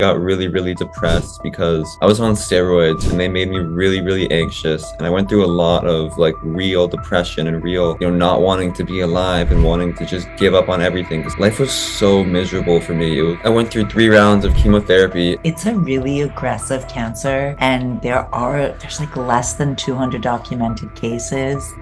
got really depressed because I was on steroids and they made me really anxious. And I went through a lot of like real depression and real, not wanting to be alive and wanting to just give up on everything because life was so miserable for me. I went through 3 rounds of chemotherapy. It's a really aggressive cancer, and there's like less than 200 documented cases.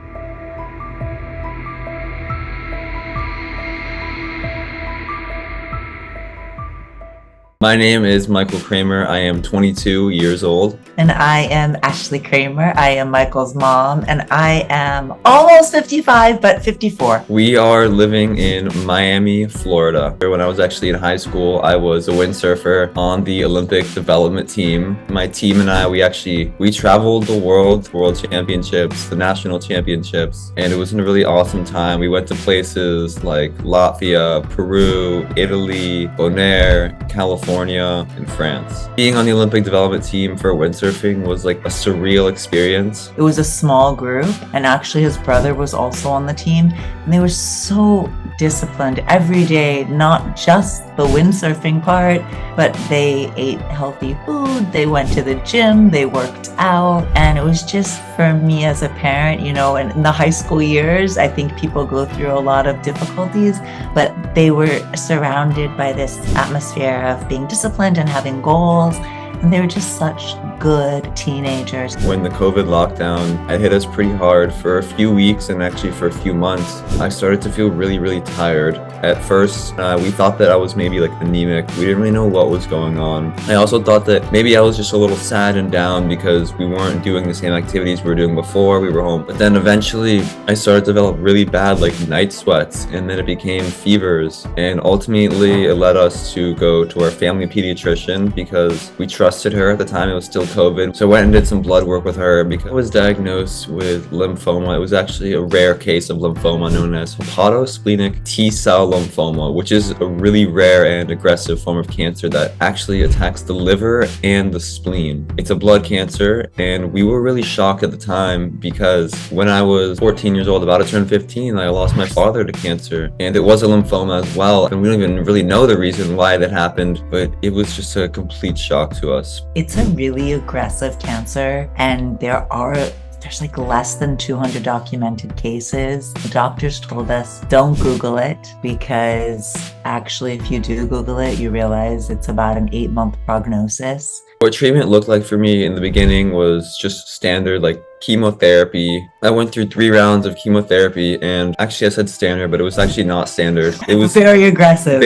My name is Micheal Crammer. I am 22 years old. And I am Ashley Crammer. I am Michael's mom, and I am almost 55, but 54. We are living in Miami, Florida. When I was actually in high school, I was a windsurfer on the Olympic development team. My team and I, we traveled the world championships, the national championships, and it was a really awesome time. We went to places like Latvia, Peru, Italy, Bonaire, California, and France. Being on the Olympic development team for windsurfing was like a surreal experience. It was a small group, and actually his brother was also on the team, and they were so disciplined every day, not just the windsurfing part, but they ate healthy food, they went to the gym, they worked out, and it was just, for me as a parent, and in the high school years, I think people go through a lot of difficulties, but they were surrounded by this atmosphere of being disciplined and having goals. And they were just such good teenagers. When the COVID lockdown hit us pretty hard for a few weeks and actually for a few months, I started to feel really tired. At first, we thought that I was maybe like anemic. We didn't really know what was going on. I also thought that maybe I was just a little sad and down because we weren't doing the same activities we were doing before we were home. But then eventually I started to develop really bad like night sweats, and then it became fevers. And ultimately it led us to go to our family pediatrician because we trusted her. At the time it was still COVID. So I went and did some blood work with her because I was diagnosed with lymphoma. It was actually a rare case of lymphoma known as hepatosplenic T-cell lymphoma, which is a really rare and aggressive form of cancer that actually attacks the liver and the spleen. It's a blood cancer, and we were really shocked at the time because when I was 14 years old, about to turn 15, I lost my father to cancer, and it was a lymphoma as well. And we don't even really know the reason why that happened, but it was just a complete shock to us. It's a really aggressive cancer, and there's like less than 200 documented cases. The doctors told us don't Google it because actually if you do Google it, you realize it's about an 8-month prognosis. What treatment looked like for me in the beginning was just standard like chemotherapy. I went through 3 rounds of chemotherapy, and actually I said standard, but it was actually not standard. It was very aggressive.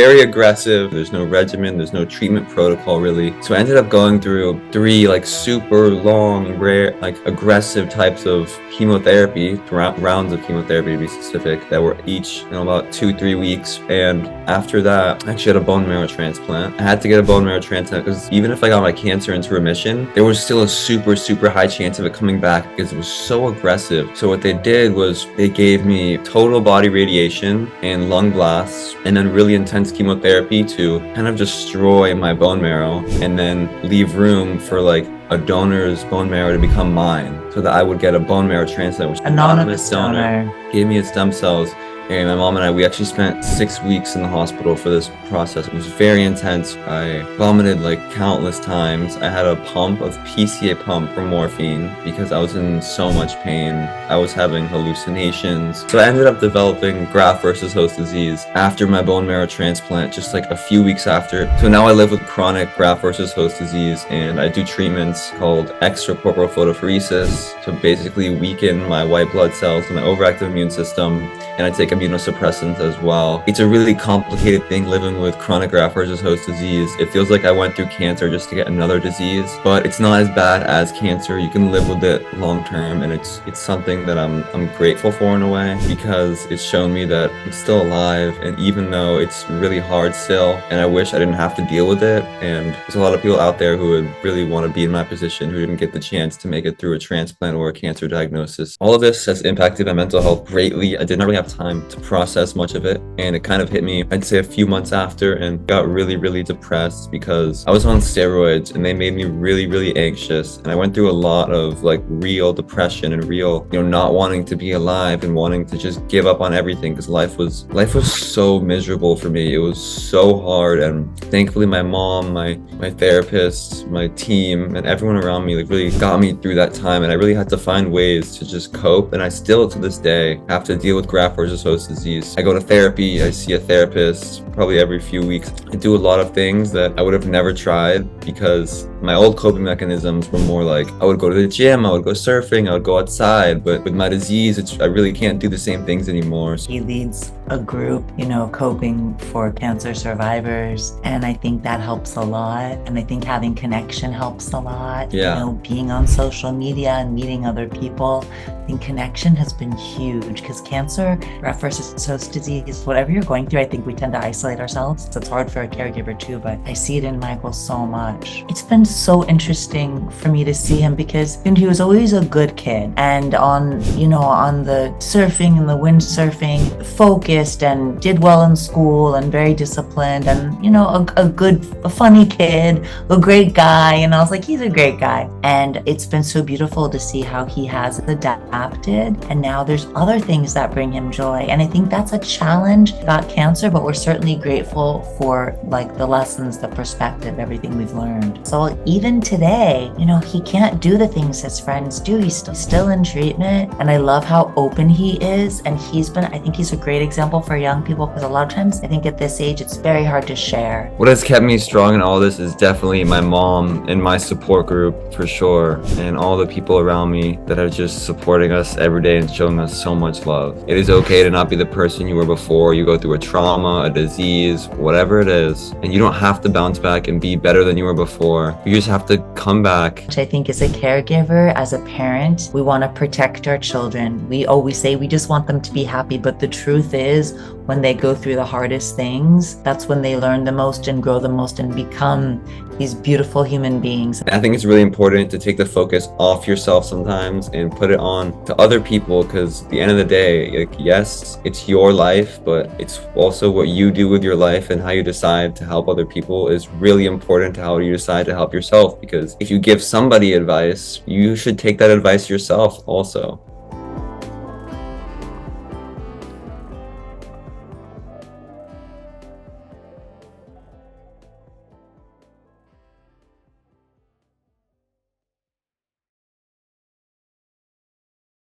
There's no regimen, there's no treatment protocol really. So I ended up going through 3 like super long, rare, like aggressive types of chemotherapy, rounds of chemotherapy to be specific, that were each about 2-3 weeks. And after that, I actually had a bone marrow transplant. I had to get a bone marrow transplant because even if I got my cancer into remission, there was still a super high chance of it coming back because it was so aggressive. So what they did was they gave me total body radiation and lung blasts and then really intense chemotherapy to kind of destroy my bone marrow and then leave room for like a donor's bone marrow to become mine so that I would get a bone marrow transplant, which anonymous donor gave me his stem cells. And my mom and I, we actually spent 6 weeks in the hospital for this process. It was very intense. I vomited like countless times. I had a PCA pump for morphine because I was in so much pain. I was having hallucinations. So I ended up developing graft versus host disease after my bone marrow transplant, just like a few weeks after. So now I live with chronic graft versus host disease, and I do treatments called extracorporeal photopheresis to basically weaken my white blood cells and my overactive immune system. And I take immunosuppressants as well. It's a really complicated thing living with chronic graft versus host disease. It feels like I went through cancer just to get another disease, but it's not as bad as cancer. You can live with it long term, and it's something that I'm grateful for in a way because it's shown me that I'm still alive. And even though it's really hard still, and I wish I didn't have to deal with it, and there's a lot of people out there who would really want to be in my position who didn't get the chance to make it through a transplant or a cancer diagnosis. All of this has impacted my mental health greatly. I did not really have time time to process much of it. And it kind of hit me, I'd say a few months after, and got really, really depressed because I was on steroids and they made me really, really anxious. And I went through a lot of like real depression and real, not wanting to be alive and wanting to just give up on everything because life was so miserable for me. It was so hard. And thankfully my mom, my therapist, my team, and everyone around me like really got me through that time. And I really had to find ways to just cope. And I still to this day have to deal with graft-versus-host disease. I go to therapy, I see a therapist probably every few weeks. I do a lot of things that I would have never tried because my old coping mechanisms were more like I would go to the gym, I would go surfing, I would go outside. But with my disease, I really can't do the same things anymore. He leads a group, coping for cancer survivors. And I think that helps a lot. And I think having connection helps a lot. Yeah. Being on social media and meeting other people. I think connection has been huge because cancer, graft-versus-host disease, whatever you're going through, I think we tend to isolate ourselves. So it's hard for a caregiver too, but I see it in Micheal so much. It's been so interesting for me to see him because he was always a good kid, and on the surfing and the windsurfing, focused and did well in school and very disciplined and a funny kid, a great guy. And I was like, he's a great guy. And it's been so beautiful to see how he has adapted, and now there's other things that bring him joy. And I think that's a challenge about cancer, but we're certainly grateful for like the lessons, the perspective, everything we've learned. So even today, he can't do the things his friends do. He's still in treatment, and I love how open he is. And I think he's a great example for young people because a lot of times I think at this age it's very hard to share. What has kept me strong in all this is definitely my mom and my support group for sure, and all the people around me that are just supporting us every day and showing us so much love. It is okay to not be the person you were before. You go through a trauma, a disease, whatever it is, and you don't have to bounce back and be better than you were before. You just have to come back. Which I think as a caregiver, as a parent, we want to protect our children. We always say we just want them to be happy, but the truth is when they go through the hardest things, that's when they learn the most and grow the most and become these beautiful human beings. I think it's really important to take the focus off yourself sometimes and put it on to other people, because at the end of the day, yes, it's your life, but it's also what you do with your life and how you decide to help other people is really important to how you decide to help yourself. Because if you give somebody advice, you should take that advice yourself also.